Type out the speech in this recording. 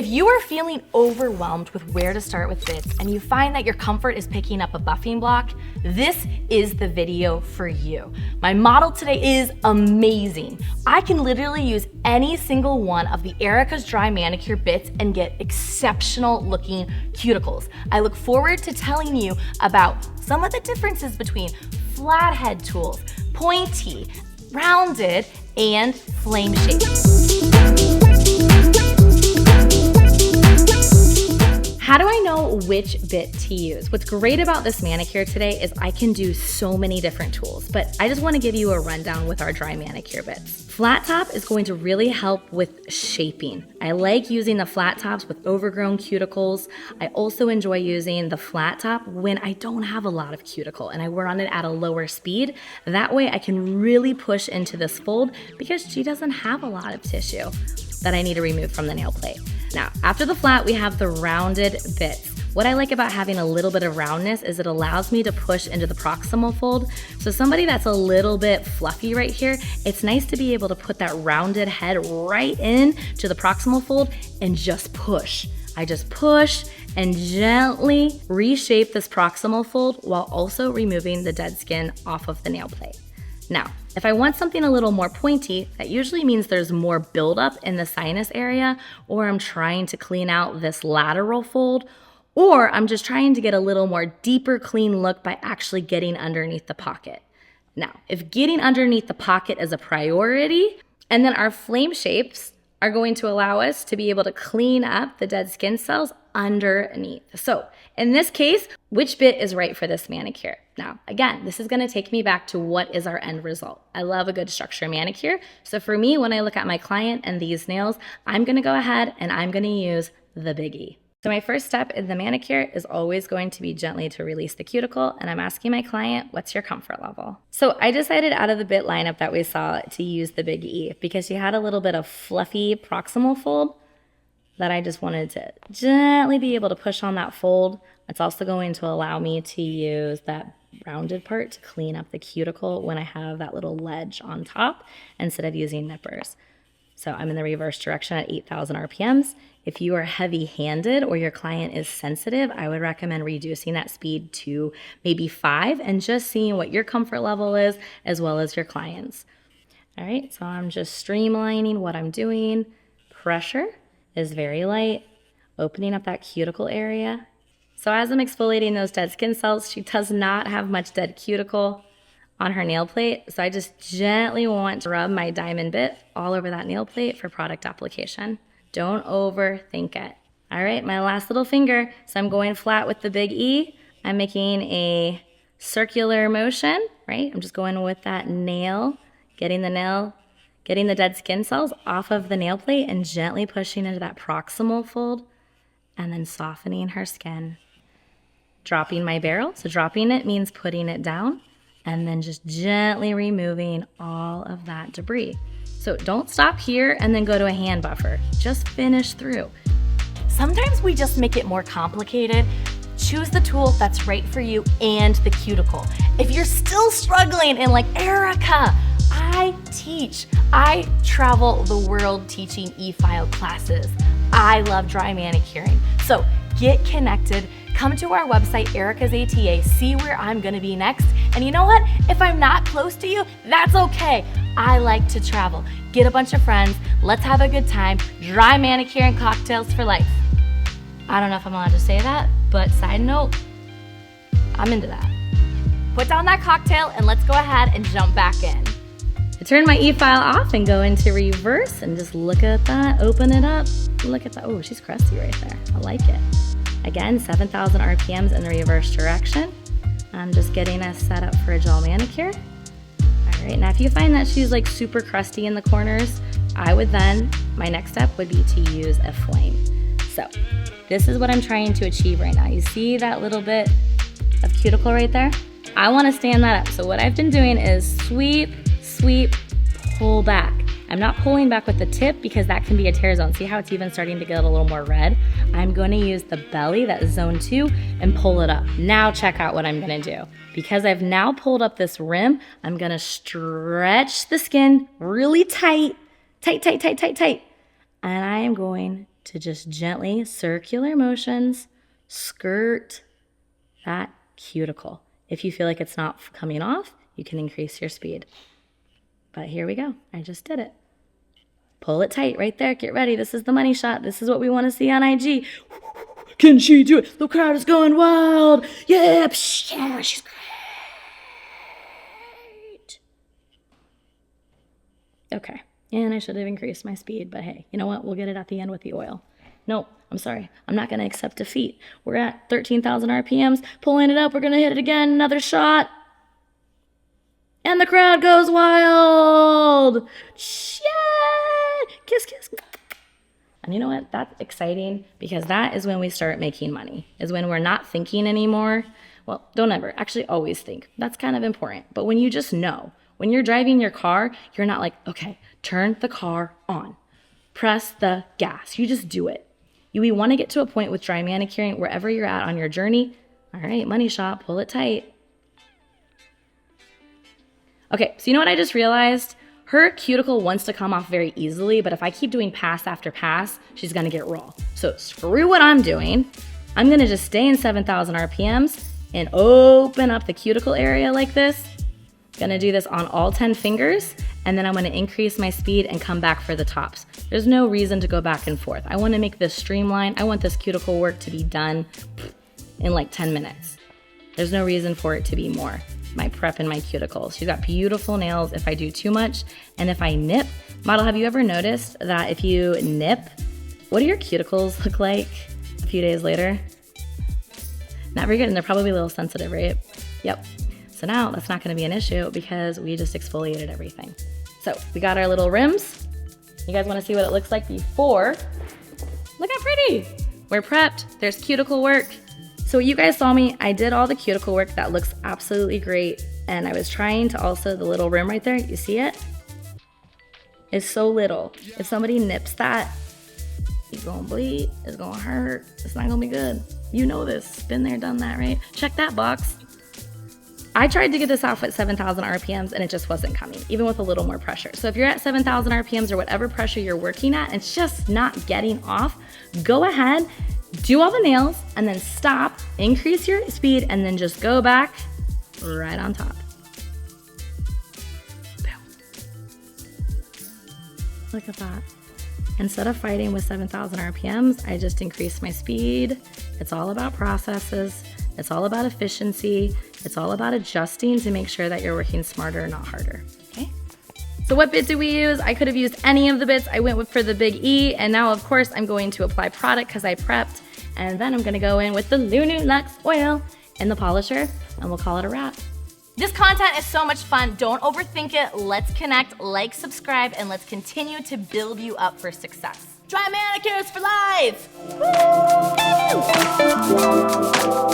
you are feeling overwhelmed with where to start with bits and you find that your comfort is picking up a buffing block, this is the video for you. My model today is amazing. I can literally use any single one of the Erica's Dry Manicure bits and get exceptional looking cuticles. I look forward to telling you about some of the differences between flathead tools, pointy, rounded, and flame shaped. How do I know which bit to use? What's great about this manicure today is I can do so many different tools, but I just want to give you a rundown with our dry manicure bits. Flat top is going to really help with shaping. I like using the flat tops with overgrown cuticles. I also enjoy using the flat top when I don't have a lot of cuticle and I work on it at a lower speed. That way I can really push into this fold because she doesn't have a lot of tissue that I need to remove from the nail plate. Now, after the flat, we have the rounded bits. What I like about having a little bit of roundness is it allows me to push into the proximal fold. So somebody that's a little bit fluffy right here, it's nice to be able to put that rounded head right in to the proximal fold and just push. I just push and gently reshape this proximal fold while also removing the dead skin off of the nail plate. Now, if I want something a little more pointy, that usually means there's more buildup in the sinus area, or I'm trying to clean out this lateral fold, or I'm just trying to get a little more deeper clean look by actually getting underneath the pocket. Now, if getting underneath the pocket is a priority, and then our flame shapes are going to allow us to be able to clean up the dead skin cells underneath. So in this case, which bit is right for this manicure? Now, again, this is gonna take me back to what is our end result. I love a good structure manicure. So for me, when I look at my client and these nails, I'm gonna go ahead and I'm gonna use the Big E. So my first step in the manicure is always going to be gently to release the cuticle, and I'm asking my client, what's your comfort level? So I decided out of the bit lineup that we saw to use the Big E because she had a little bit of fluffy proximal fold that I just wanted to gently be able to push on that fold. It's also going to allow me to use that rounded part to clean up the cuticle when I have that little ledge on top instead of using nippers. So I'm in the reverse direction at 8,000 RPMs. If you are heavy-handed or your client is sensitive, I would recommend reducing that speed to maybe 5 and just seeing what your comfort level is as well as your client's. All right, so I'm just streamlining what I'm doing. Pressure is very light, opening up that cuticle area. So as I'm exfoliating those dead skin cells, she does not have much dead cuticle on her nail plate. So I just gently want to rub my diamond bit all over that nail plate for product application. Don't overthink it. All right, my last little finger. So I'm going flat with the Big E. I'm making a circular motion, right? I'm just going with that nail, getting the dead skin cells off of the nail plate and gently pushing into that proximal fold and then softening her skin. Dropping my barrel. So dropping it means putting it down and then just gently removing all of that debris. So don't stop here and then go to a hand buffer. Just finish through. Sometimes we just make it more complicated. Choose the tool that's right for you and the cuticle. If you're still struggling and like, Erica, I travel the world teaching e-file classes. I love dry manicuring. So get connected, come to our website, Erica's ATA, see where I'm gonna be next. And you know what? If I'm not close to you, that's okay. I like to travel. Get a bunch of friends, let's have a good time. Dry manicure and cocktails for life. I don't know if I'm allowed to say that, but side note, I'm into that. Put down that cocktail and let's go ahead and jump back in. I turn my e-file off and go into reverse and just look at that, open it up. Look at that, oh, she's crusty right there. I like it. Again, 7,000 RPMs in the reverse direction. I'm just getting us set up for a gel manicure. All right, now if you find that she's like super crusty in the corners, my next step would be to use a flame. So this is what I'm trying to achieve right now. You see that little bit of cuticle right there? I wanna stand that up. So what I've been doing is sweep, pull back. I'm not pulling back with the tip because that can be a tear zone. See how it's even starting to get a little more red? I'm going to use the belly, that's zone 2, and pull it up. Now check out what I'm going to do. Because I've now pulled up this rim, I'm going to stretch the skin really tight. And I am going to just gently, circular motions, skirt that cuticle. If you feel like it's not coming off, you can increase your speed. But here we go. I just did it. Pull it tight right there. Get ready. This is the money shot. This is what we want to see on IG. Can she do it? The crowd is going wild. Yeah, psh, yeah, she's great. Okay. And I should have increased my speed, but hey, you know what? We'll get it at the end with the oil. Nope, I'm sorry. I'm not going to accept defeat. We're at 13,000 RPMs. Pulling it up. We're going to hit it again. Another shot. And the crowd goes wild. Yeah! Kiss, kiss. And you know what? That's exciting because that is when we start making money, is when we're not thinking anymore. Well, don't ever. Actually, always think. That's kind of important. But when you just know, when you're driving your car, you're not like, okay, turn the car on. Press the gas. You just do it. We want to get to a point with dry manicuring, wherever you're at on your journey. All right, money shot, pull it tight. Okay, so you know what I just realized? Her cuticle wants to come off very easily, but if I keep doing pass after pass, she's gonna get raw. So screw what I'm doing. I'm gonna just stay in 7,000 RPMs and open up the cuticle area like this. Gonna do this on all 10 fingers, and then I'm gonna increase my speed and come back for the tops. There's no reason to go back and forth. I wanna make this streamlined. I want this cuticle work to be done in like 10 minutes. There's no reason for it to be more. My prep and my cuticles. She's got beautiful nails if I do too much. And if I nip, model, have you ever noticed that if you nip, what do your cuticles look like a few days later? Not very good, and they're probably a little sensitive, right? Yep. So now that's not gonna be an issue because we just exfoliated everything. So we got our little rims. You guys wanna see what it looks like before? Look how pretty. We're prepped, there's cuticle work. So you guys saw me, I did all the cuticle work. That looks absolutely great. And I was trying to also, the little rim right there, you see it? It's so little. If somebody nips that, it's gonna bleed, it's gonna hurt, it's not gonna be good. You know this, been there, done that, right? Check that box. I tried to get this off at 7,000 RPMs and it just wasn't coming, even with a little more pressure. So if you're at 7,000 RPMs or whatever pressure you're working at, and it's just not getting off, go ahead, do all the nails, and then stop, increase your speed, and then just go back right on top. Boom. Look at that. Instead of fighting with 7,000 RPMs, I just increased my speed. It's all about processes. It's all about efficiency. It's all about adjusting to make sure that you're working smarter, not harder, okay? So what bit do we use? I could have used any of the bits. I went for the big E, and now of course I'm going to apply product because I prepped, and then I'm gonna go in with the Lunu Luxe oil and the polisher, and we'll call it a wrap. This content is so much fun. Don't overthink it. Let's connect, like, subscribe, and let's continue to build you up for success. Dry manicures for life! Woo!